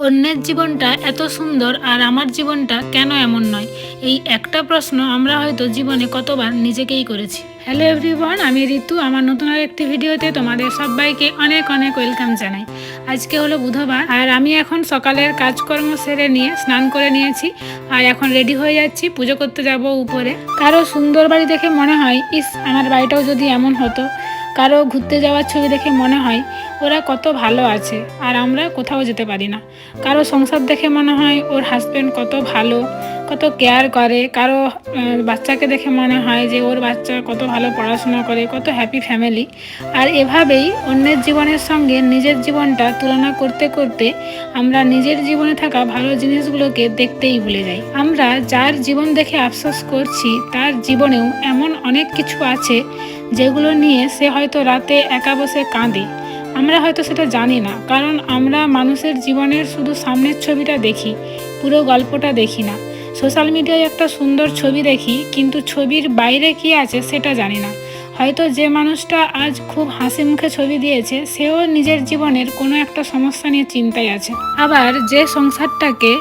অন্যের জীবনটা এত সুন্দর আর আমার জীবনটা কেন এমন নয়, এই একটা প্রশ্ন আমরা হয়তো জীবনে কতবার নিজেকেই করেছি। হ্যালো এভরিওয়ান, আমি ঋতু। আমার নতুন আর একটি ভিডিওতে তোমাদের সবাইকে অনেক অনেক ওয়েলকাম জানাই। আজকে হলো বুধবার আর আমি এখন সকালের কাজকর্ম সেরে নিয়ে স্নান করে নিয়েছি আর এখন রেডি হয়ে যাচ্ছি, পুজো করতে যাব উপরে। কারো সুন্দর বাড়ি দেখে মনে হয় ইস, আমার বাড়িটাও যদি এমন হতো। কারো ঘুরতে যাওয়ার ছবি দেখে মনে হয় ওরা কত ভালো আছে আর আমরা কোথাও যেতে পারি না। কারো সংসার দেখে মনে হয় ওর হাজব্যান্ড কত ভালো, কত কেয়ার করে। কারো বাচ্চাকে দেখে মনে হয় যে ওর বাচ্চা কত ভালো পড়াশোনা করে, কত হ্যাপি ফ্যামিলি। আর এভাবেই অন্যের জীবনের সঙ্গে নিজের জীবনটা তুলনা করতে করতে আমরা নিজের জীবনে থাকা ভালো জিনিসগুলোকে দেখতেই ভুলে যাই। আমরা যার জীবন দেখে আফসোস করছি তার জীবনেও এমন অনেক কিছু আছে যেগুলো নিয়ে সে হয়তো রাতে একা বসে কাঁদে। আমরা হয়তো সেটা জানি না, কারণ আমরা মানুষের জীবনের শুধু সামনের ছবিটা দেখি, পুরো গল্পটা দেখি না। সোশ্যাল মিডিয়ায় একটা সুন্দর ছবি দেখি, কিন্তু ছবির বাইরে কি আছে সেটা জানি না। হয়তো যে মানুষটা আজ খুব হাসি মুখে ছবি দিয়েছে সেও নিজের জীবনের কোনো একটা সমস্যা নিয়ে চিন্তায় আছে। আবার যে সংসারটাকে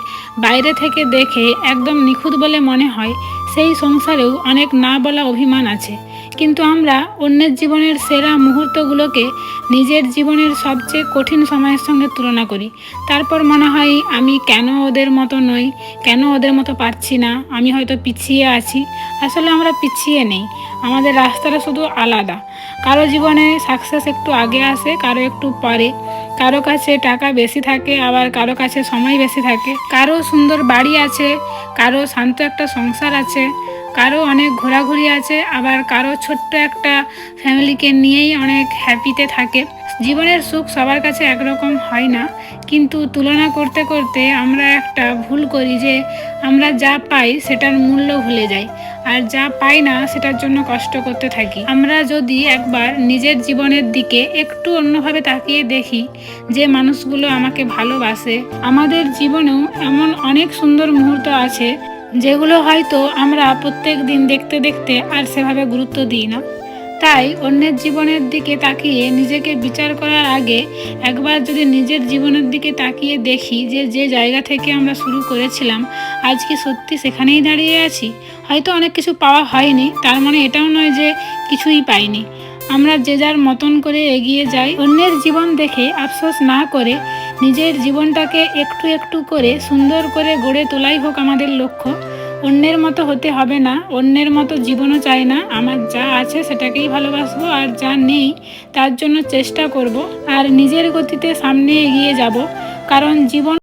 বাইরে থেকে দেখে একদম নিখুঁত বলে মনে হয়, সেই সংসারেও অনেক না বলা অভিমান আছে। কিন্তু আমরা অন্যের জীবনের সেরা মুহূর্তগুলোকে নিজের জীবনের সবচেয়ে কঠিন সময়ের সঙ্গে তুলনা করি। তারপর মনে হয় আমি কেন ওদের মতো নই, কেন ওদের মতো পারছি না, আমি হয়তো পিছিয়ে আছি। আসলে আমরা পিছিয়ে নেই, আমাদের রাস্তাটা শুধু আলাদা। কারো জীবনে সাকসেস একটু আগে আসে, কারো একটু পরে। কারো কাছে টাকা বেশি থাকে, আবার কারো কাছে সময় বেশি থাকে। কারো সুন্দর বাড়ি আছে, কারো শান্ত একটা সংসার আছে, কারো অনেক ঘোরাঘুরি আছে, আবার কারো ছোট্ট একটা ফ্যামিলিকে নিয়েই অনেক হ্যাপিতে থাকে। জীবনের সুখ সবার কাছে একরকম হয় না, কিন্তু তুলনা করতে করতে আমরা একটা ভুল করি যে আমরা যা পাই সেটার মূল্য ভুলে যাই, আর যা পাই না সেটার জন্য কষ্ট করতে থাকি। আমরা যদি একবার নিজের জীবনের দিকে একটু অন্যভাবে তাকিয়ে দেখি, যে মানুষগুলো আমাকে ভালোবাসে, আমাদের জীবনেও এমন অনেক সুন্দর মুহূর্ত আছে যেগুলো হয়তো আমরা প্রত্যেক দিন দেখতে দেখতে আর সেভাবে গুরুত্ব দিই না। তাই অন্যের জীবনের দিকে তাকিয়ে নিজেকে বিচার করার আগে একবার যদি নিজের জীবনের দিকে তাকিয়ে দেখি যে যে জায়গা থেকে আমরা শুরু করেছিলাম আজ কি সত্যি সেখানেই দাঁড়িয়ে আছি। হয়তো অনেক কিছু পাওয়া হয়নি, তার মানে এটাও নয় যে কিছুই পাইনি। আমরা যে যার মতন করে এগিয়ে যাই, অন্যের জীবন দেখে আফসোস না করে নিজের জীবনটাকে একটু একটু করে সুন্দর করে গড়ে তোলাই হোক আমাদের লক্ষ্য। অন্যের মতো হতে হবে না, অন্যের মতো জীবনও চাই না। আমার যা আছে সেটাকেই ভালোবাসবো, আর যা নেই তার জন্য চেষ্টা করব, আর নিজের গতিতে সামনে এগিয়ে যাব। কারণ জীবন